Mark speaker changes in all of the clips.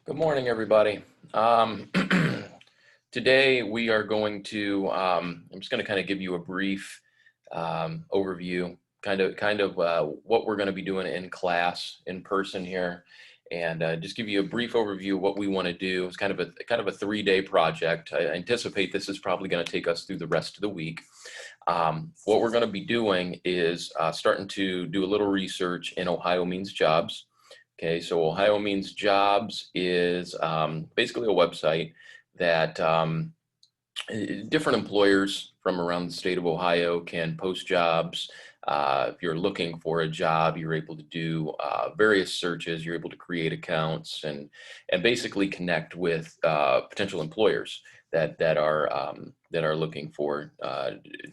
Speaker 1: Good morning, everybody. Today we are going to, I'm just going to kind of give you a brief overview, what we're going to be doing in class, in person here, and just give you a brief overview of what we want to do. It's kind of a 3-day project. I anticipate this is probably going to take us through the rest of the week. What we're going to be doing is starting to do a little research in Ohio Means Jobs. Okay, so Ohio Means Jobs is basically a website that different employers from around the state of Ohio can post jobs. If you're looking for a job, you're able to do various searches. You're able to create accounts and basically connect with potential employers that are looking for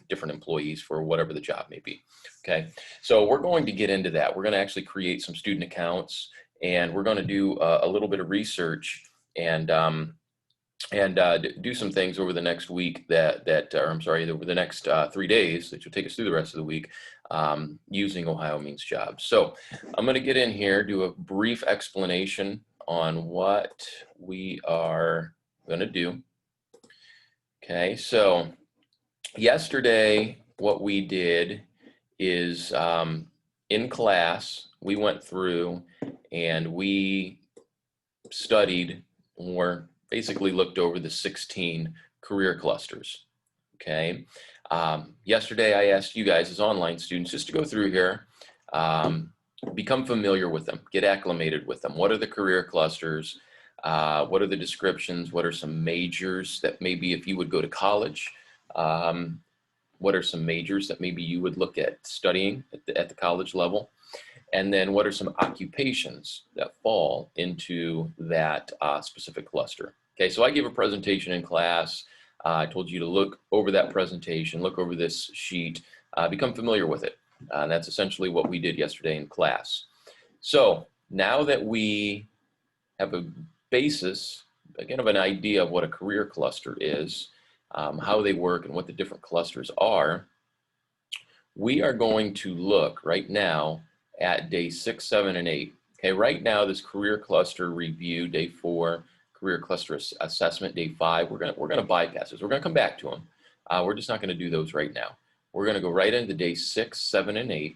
Speaker 1: different employees for whatever the job may be. Okay, so we're going to get into that. We're going to actually create some student accounts, and we're going to do a little bit of research and do some things over the next week over the next 3 days that will take us through the rest of the week using Ohio Means Jobs. So I'm going to get in here, do a brief explanation on what we are going to do. Okay, so yesterday what we did is in class we went through and we studied, or basically looked over, the 16 career clusters. Okay, yesterday I asked you guys as online students just to go through here, become familiar with them, get acclimated with them. What are the career clusters? What are the descriptions? What are some majors that maybe if you would go to college, what are some majors that maybe you would look at studying at the college level? And then what are some occupations that fall into that specific cluster? Okay, so I gave a presentation in class. I told you to look over that presentation, look over this sheet, become familiar with it. And that's essentially what we did yesterday in class. So now that we have a basis, again, of an idea of what a career cluster is, how they work and what the different clusters are, we are going to look right now at day 6, 7, and 8. Okay, right now this career cluster review, day 4, career cluster assessment, day 5, we're gonna bypass this. We're gonna come back to them. We're just not gonna do those right now. We're gonna go right into day 6, 7, and 8.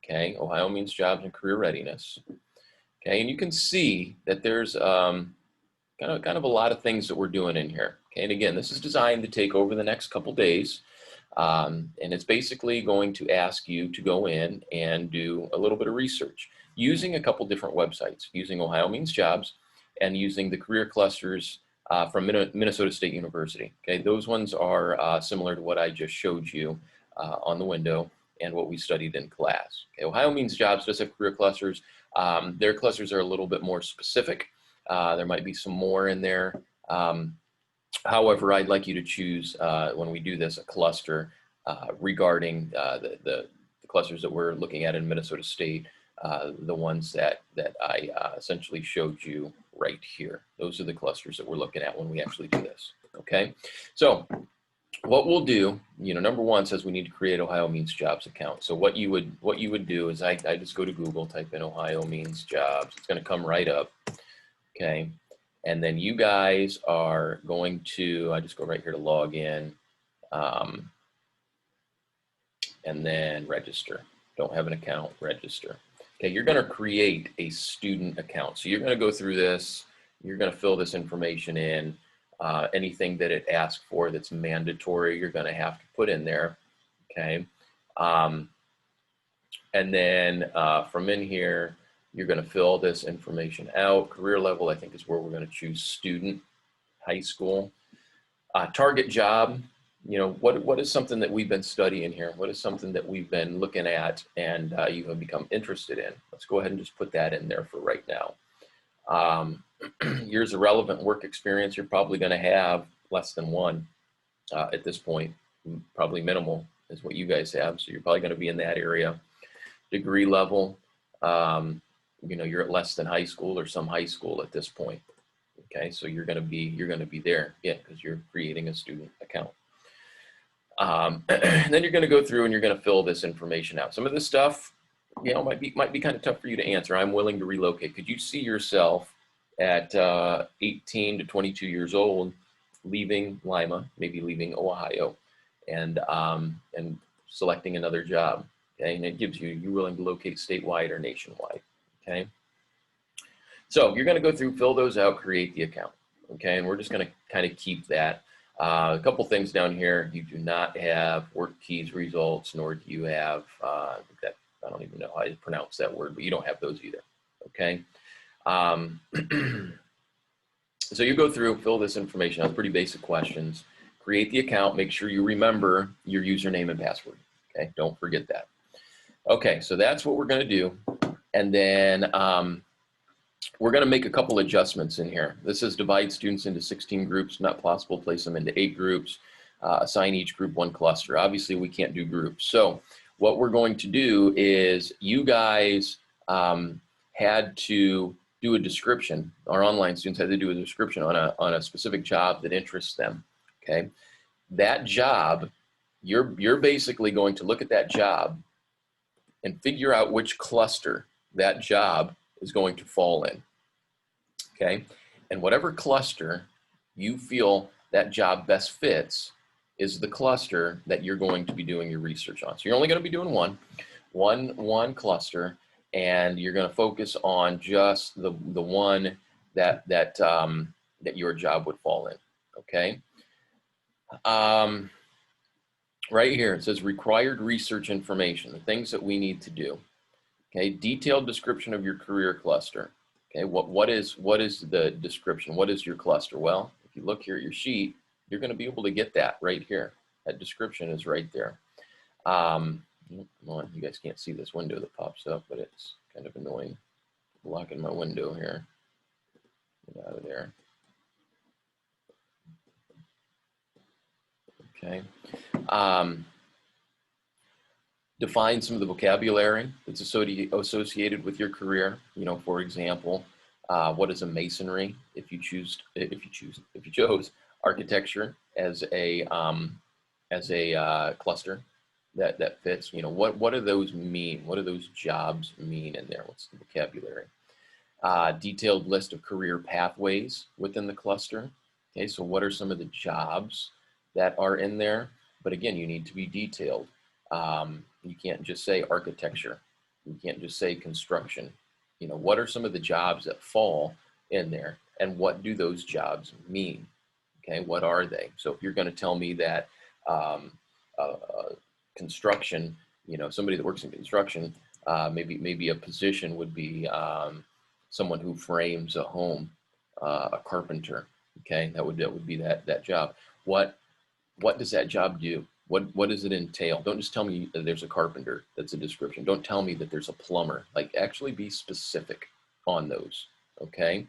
Speaker 1: Okay, Ohio Means Jobs and Career Readiness. Okay, and you can see that there's kind of a lot of things that we're doing in here. Okay, and again, this is designed to take over the next couple days. And it's basically going to ask you to go in and do a little bit of research using a couple different websites, using Ohio Means Jobs and using the career clusters from Minnesota State University. Okay, those ones are similar to what I just showed you on the window and what we studied in class. Okay, Ohio Means Jobs does have career clusters. Their clusters are a little bit more specific. There might be some more in there. However, I'd like you to choose, when we do this, a cluster regarding the clusters that we're looking at in Minnesota State, the ones that I essentially showed you right here. Those are the clusters that we're looking at when we actually do this, okay? So what we'll do, number 1 says we need to create Ohio Means Jobs account. So what you would do is I just go to Google, type in Ohio Means Jobs. It's going to come right up, okay? And then you guys are going to, I just go right here to log in, and then register. Don't have an account, register. Okay, you're going to create a student account. So you're going to go through this, you're going to fill this information in. Anything that it asks for that's mandatory, you're going to have to put in there, okay? And then from in here, you're going to fill this information out. Career level, I think, is where we're going to choose student, high school. Target job, what is something that we've been studying here? What is something that we've been looking at and you have become interested in? Let's go ahead and just put that in there for right now. Years of relevant work experience, you're probably going to have less than 1 at this point. Probably minimal is what you guys have, so you're probably going to be in that area. Degree level, you're at less than high school or some high school at this point. Okay, so you're going to be there, yeah, because you're creating a student account. And then you're going to go through and you're going to fill this information out. Some of this stuff, might be kind of tough for you to answer. I'm willing to relocate. Could you see yourself at 18 to 22 years old, leaving Lima, maybe leaving Ohio, and selecting another job. Okay, and it gives you, you're willing to locate statewide or nationwide. Okay, so you're going to go through, fill those out, create the account. Okay, and we're just going to kind of keep that. A couple things down here. You do not have work keys results, nor do you have that. I don't even know how to pronounce that word, but you don't have those either. Okay. So you go through, fill this information out, pretty basic questions, create the account, make sure you remember your username and password. Okay, don't forget that. Okay, so that's what we're going to do. And then we're going to make a couple adjustments in here. This is divide students into 16 groups, not possible, place them into 8 groups, assign each group 1 cluster. Obviously, we can't do groups. So what we're going to do is you guys had to do a description. Our online students had to do a description on a specific job that interests them. Okay, that job, you're basically going to look at that job and figure out which cluster that job is going to fall in. Okay, and whatever cluster you feel that job best fits is the cluster that you're going to be doing your research on. So you're only going to be doing one cluster, and you're going to focus on just the one that your job would fall in. Okay. Right here it says required research information, the things that we need to do. Okay, detailed description of your career cluster. Okay, what is the description? What is your cluster? Well, if you look here at your sheet, you're going to be able to get that right here. That description is right there. You guys can't see this window that pops up, but it's kind of annoying. Blocking my window here. Get out of there. Okay. Define some of the vocabulary that's associated with your career. You know, for example, what is a masonry? If you chose architecture as a cluster that fits, you know, what do those mean? What do those jobs mean in there? What's the vocabulary? Detailed list of career pathways within the cluster. Okay, so what are some of the jobs that are in there? But again, you need to be detailed. You can't just say architecture. You can't just say construction. You know, what are some of the jobs that fall in there, and what do those jobs mean? Okay, what are they? So if you're going to tell me that construction, you know, somebody that works in construction, maybe a position would be someone who frames a home, a carpenter. Okay, that would be that job. What does that job do? What does it entail? Don't just tell me that there's a carpenter. That's a description. Don't tell me that there's a plumber. Like, actually be specific on those. Okay.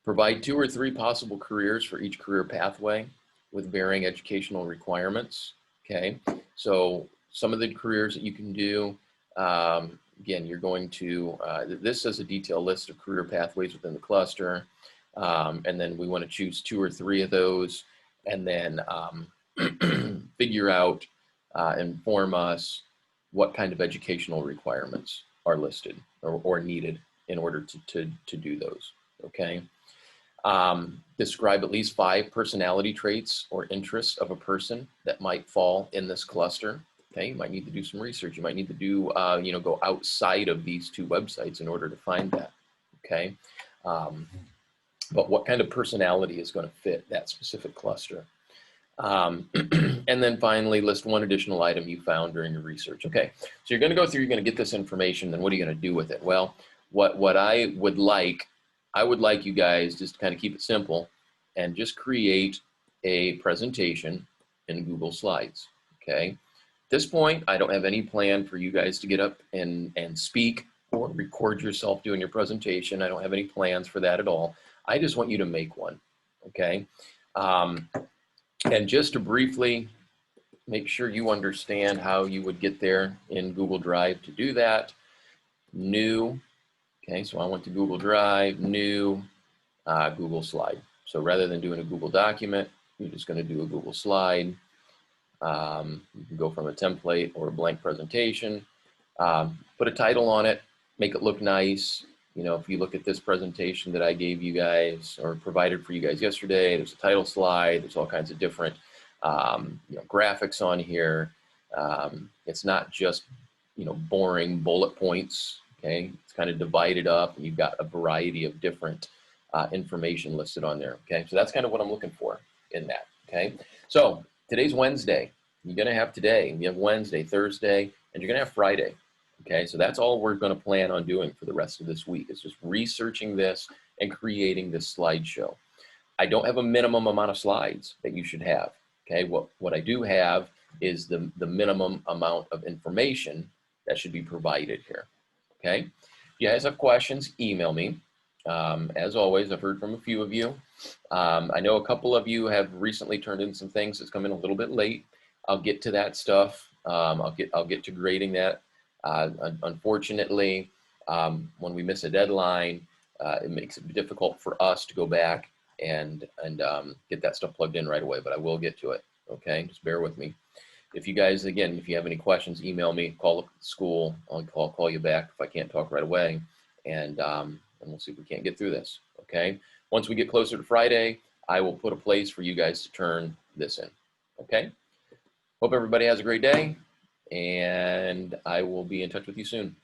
Speaker 1: Provide 2 or 3 possible careers for each career pathway with varying educational requirements. Okay. So some of the careers that you can do, again, you're going to, this is a detailed list of career pathways within the cluster. And then we want to choose 2 or 3 of those, and then figure out, inform us what kind of educational requirements are listed or needed in order to do those. Okay. Describe at least 5 personality traits or interests of a person that might fall in this cluster. Okay, you might need to do some research. You might need to do, you know, go outside of these 2 websites in order to find that. Okay. But what kind of personality is going to fit that specific cluster? And then finally, list 1 additional item you found during your research. Okay, so you're going to go through, you're going to get this information, then what are you going to do with it? Well, what I would like you guys just to kind of keep it simple and just create a presentation in Google Slides. Okay, at this point, I don't have any plan for you guys to get up and speak or record yourself doing your presentation. I don't have any plans for that at all. I just want you to make one, okay? And just to briefly make sure you understand how you would get there in Google Drive to do that. New, okay, so I went to Google Drive, new, Google Slide. So rather than doing a Google document, you're just gonna do a Google Slide. You can go from a template or a blank presentation, put a title on it, make it look nice, You know, if you look at this presentation that I gave you guys or provided for you guys yesterday, there's a title slide, there's all kinds of different graphics on here. It's not just, boring bullet points, okay? It's kind of divided up and you've got a variety of different information listed on there, okay? So that's kind of what I'm looking for in that, okay? So today's Wednesday. You're gonna have today, you have Wednesday, Thursday, and you're gonna have Friday. Okay, so that's all we're going to plan on doing for the rest of this week. It's just researching this and creating this slideshow. I don't have a minimum amount of slides that you should have. Okay, what I do have is the minimum amount of information that should be provided here. Okay, if you guys have questions, email me. As always, I've heard from a few of you. I know a couple of you have recently turned in some things that's come in a little bit late. I'll get to that stuff. I'll get to grading that. Unfortunately, when we miss a deadline, it makes it difficult for us to go back and get that stuff plugged in right away, but I will get to it, okay? Just bear with me. If you guys, again, if you have any questions, email me, call up the school, I'll call you back if I can't talk right away, and we'll see if we can't get through this, okay? Once we get closer to Friday, I will put a place for you guys to turn this in, okay? Hope everybody has a great day, and I will be in touch with you soon.